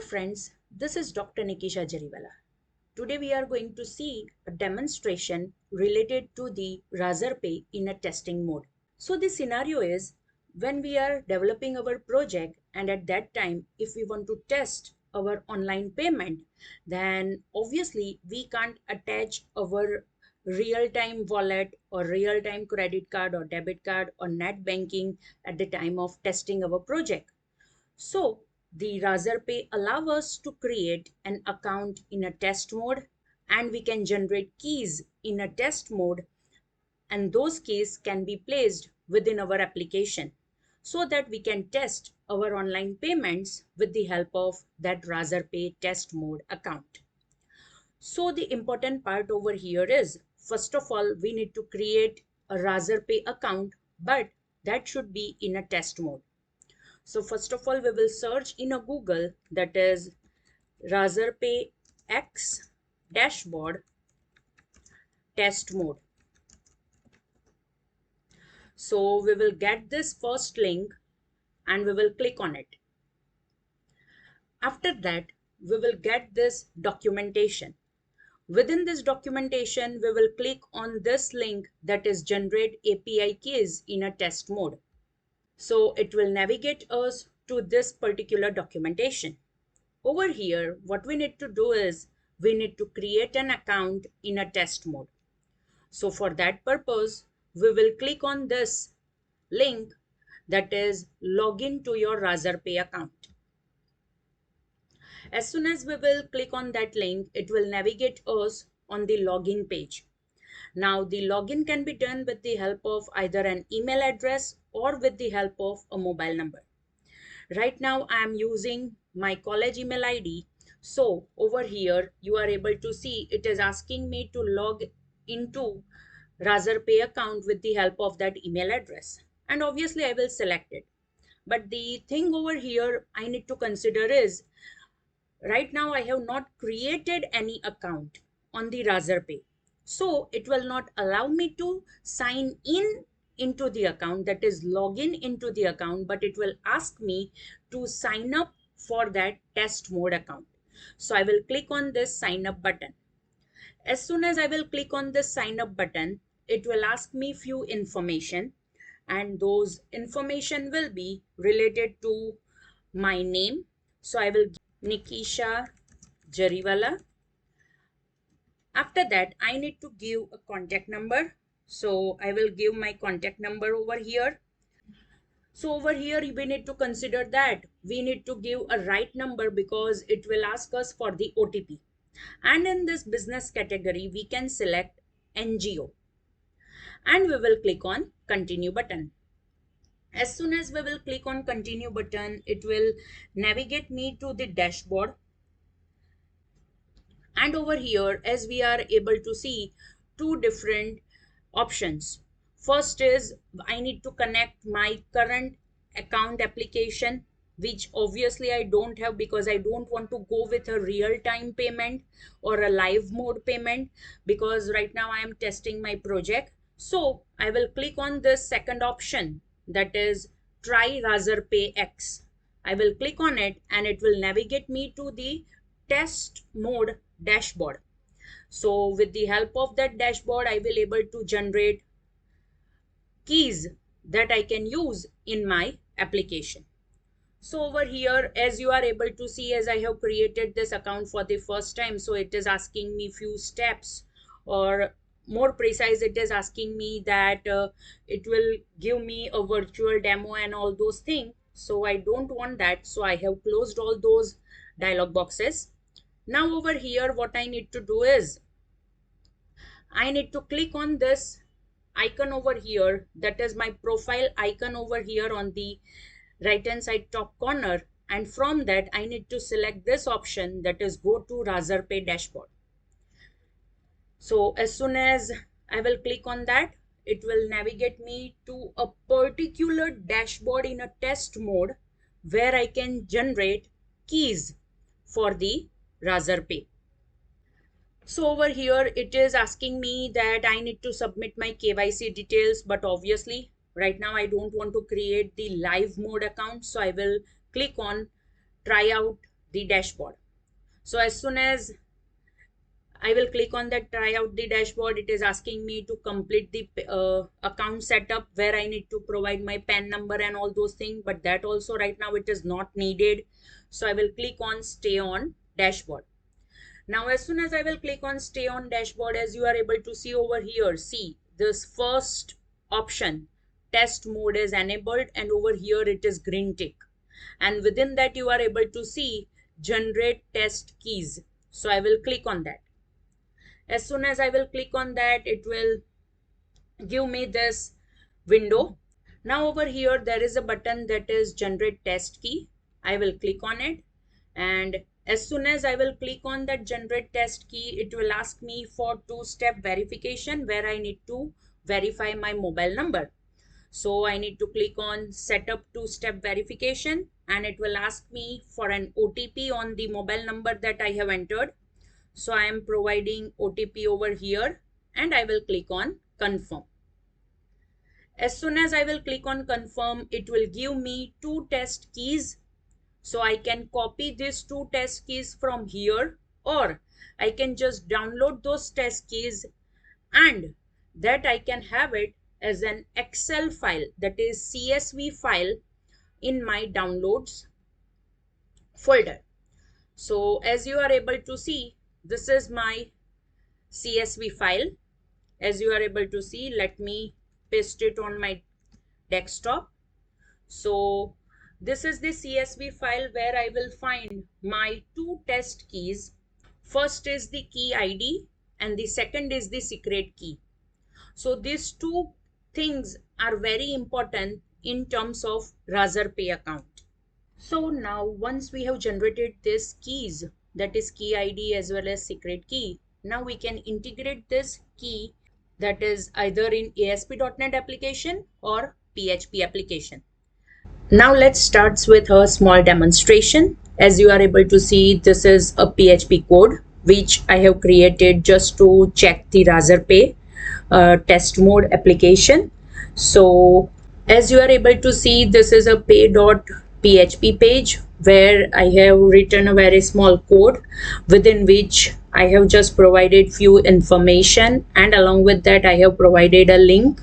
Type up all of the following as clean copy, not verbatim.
friends, this is Dr. Nikisha Jariwala. Today we are going to see a demonstration related to the Razorpay in a testing mode. So the scenario is when we are developing our project and at that time if we want to test our online payment, then obviously we can't attach our real-time wallet or real-time credit card or debit card or net banking at the time of testing our project. So the Razorpay allow us to create an account in a test mode, and we can generate keys in a test mode, and those keys can be placed within our application so that we can test our online payments with the help of that Razorpay test mode account. So the important part over here is, first of all, we need to create a Razorpay account, but that should be in a test mode. So first of all, we will search in a Google, that is Razorpay X dashboard test mode. So we will get this first link and we will click on it. After that, we will get this documentation. Within this documentation, we will click on this link that is generate API keys in a test mode. So it will navigate us to this particular documentation. Over here, what we need to do is we need to create an account in a test mode. So for that purpose, we will click on this link that is login to your Razorpay account. As soon as we will click on that link, it will navigate us on the login page. Now the login can be done with the help of either an email address or with the help of a mobile number. Right now I am using my college email ID. So over here you are able to see it is asking me to log into Razorpay account with the help of that email address. And obviously I will select it. But the thing over here I need to consider is, right now I have not created any account on the Razorpay. So it will not allow me to sign in into the account, that is login into the account, but it will ask me to sign up for that test mode account. So I will click on this sign up button. As soon as I will click on this sign up button, it will ask me few information, and those information will be related to my name. So I will give Nikisha Jariwala. After that, I need to give a contact number. So I will give my contact number over here. So over here, we need to consider that we need to give a right number because it will ask us for the OTP. And in this business category, we can select NGO. And we will click on continue button. As soon as we will click on continue button, it will navigate me to the dashboard. And over here, as we are able to see two different options. First is I need to connect my current account application, which obviously I don't have because I don't want to go with a real-time payment or a live mode payment, because right now I am testing my project. So I will click on this second option, that is try Razorpay X. I will click on it and it will navigate me to the test mode dashboard. So with the help of that dashboard, I will able to generate keys that I can use in my application. So over here, as you are able to see, as I have created this account for the first time, so it is asking me few steps, or more precise, it is asking me that it will give me a virtual demo and all those things. So I don't want that. So I have closed all those dialog boxes. Now over here, what I need to do is I need to click on this icon over here, that is my profile icon over here on the right hand side top corner, and from that I need to select this option, that is go to Razorpay dashboard. So as soon as I will click on that, it will navigate me to a particular dashboard in a test mode where I can generate keys for the Razorpay. So over here, it is asking me that I need to submit my KYC details, but obviously right now I don't want to create the live mode account. So I will click on try out the dashboard. So as soon as I will click on that try out the dashboard, it is asking me to complete the account setup where I need to provide my PAN number and all those things, but that also right now it is not needed. So I will click on stay on dashboard. Now as soon as I will click on stay on dashboard, as you are able to see over here, see this first option, test mode is enabled, and over here it is green tick, and within that you are able to see generate test keys. So I will click on that. As soon as I will click on that, it will give me this window. Now over here there is a button that is generate test key. I will click on it, and as soon as I will click on that generate test key, it will ask me for two-step verification where I need to verify my mobile number. So I need to click on setup two-step verification, and it will ask me for an OTP on the mobile number that I have entered. So I am providing OTP over here, and I will click on confirm. As soon as I will click on confirm, it will give me two test keys. So I can copy these two test keys from here, or I can just download those test keys, and that I can have it as an Excel file, that is CSV file, in my downloads folder. So as you are able to see, this is my CSV file. As you are able to see, let me paste it on my desktop. So this is the CSV file where I will find my two test keys. First is the key ID and the second is the secret key. So these two things are very important in terms of Razorpay account. So now once we have generated these keys, that is key ID as well as secret key, now we can integrate this key, that is either in ASP.NET application or PHP application. Now let's start with a small demonstration. As you are able to see, this is a PHP code which I have created just to check the Razorpay test mode application. So as you are able to see, this is a pay.php page where I have written a very small code within which I have just provided few information, and along with that I have provided a link.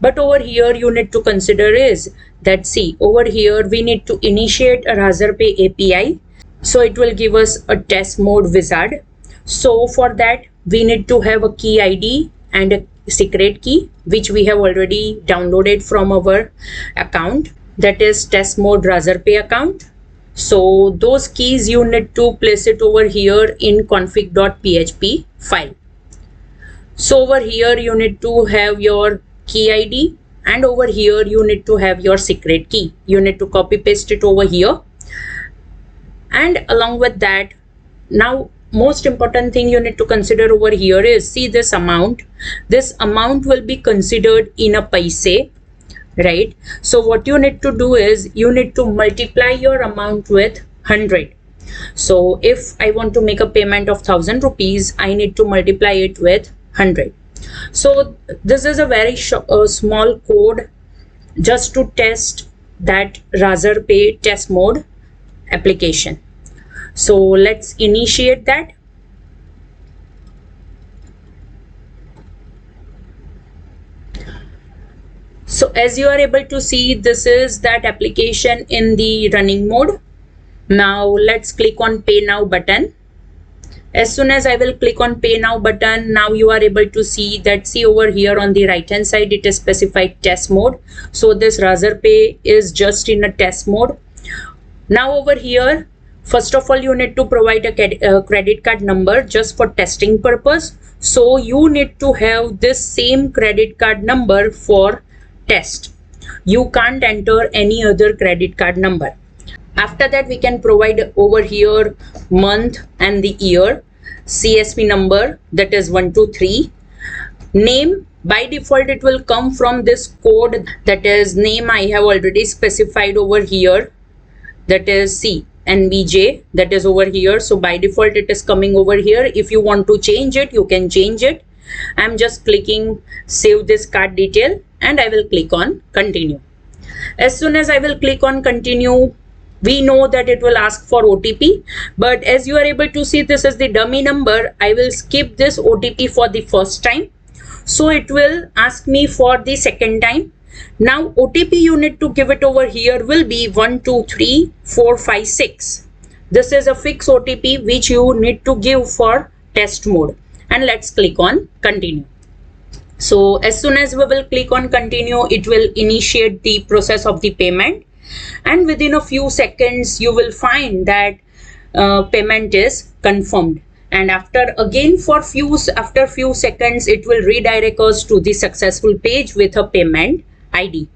But over here you need to consider is that, see, over here we need to initiate a Razorpay API. So it will give us a test mode wizard. So for that we need to have a key ID and a secret key, which we have already downloaded from our account, that is test mode Razorpay account. So those keys you need to place it over here in config.php file. So over here you need to have your key ID, and over here you need to have your secret key. You need to copy paste it over here, and along with that, now most important thing you need to consider over here is, see this amount will be considered in a paise, right? So what you need to do is you need to multiply your amount with 100. So if I want to make a payment of 1000 rupees, I need to multiply it with 100. So this is a very small code just to test that Razorpay test mode application. So let's initiate that. So as you are able to see, this is that application in the running mode. Now let's click on Pay Now button. As soon as I will click on Pay Now button, now you are able to see that, see over here on the right hand side, it is specified test mode. So this Razorpay is just in a test mode. Now over here, first of all, you need to provide a credit card number just for testing purpose. So you need to have this same credit card number for test. You can't enter any other credit card number. After that, we can provide over here month and the year, CSV number, that is 123. Name, by default it will come from this code, that is name I have already specified over here, that is C NBJ, that is over here. So by default it is coming over here. If you want to change it, you can change it. I'm just clicking save this card detail, and I will click on continue. As soon as I will click on continue, we know that it will ask for OTP, but as you are able to see, this is the dummy number. I will skip this OTP for the first time, so it will ask me for the second time. Now OTP you need to give it over here will be 123456. This is a fixed OTP which you need to give for test mode, and let's click on continue. So as soon as we will click on continue, it will initiate the process of the payment, and within a few seconds you will find that payment is confirmed, and after few seconds it will redirect us to the successful page with a payment ID.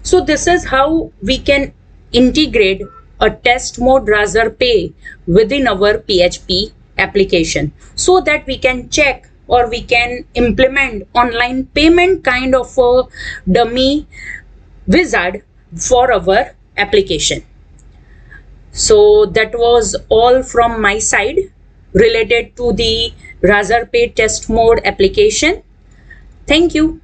So this is how we can integrate a test mode Razorpay within our PHP application, so that we can check or we can implement online payment kind of a dummy wizard for our application. So that was all from my side related to the Razorpay test mode application. Thank you.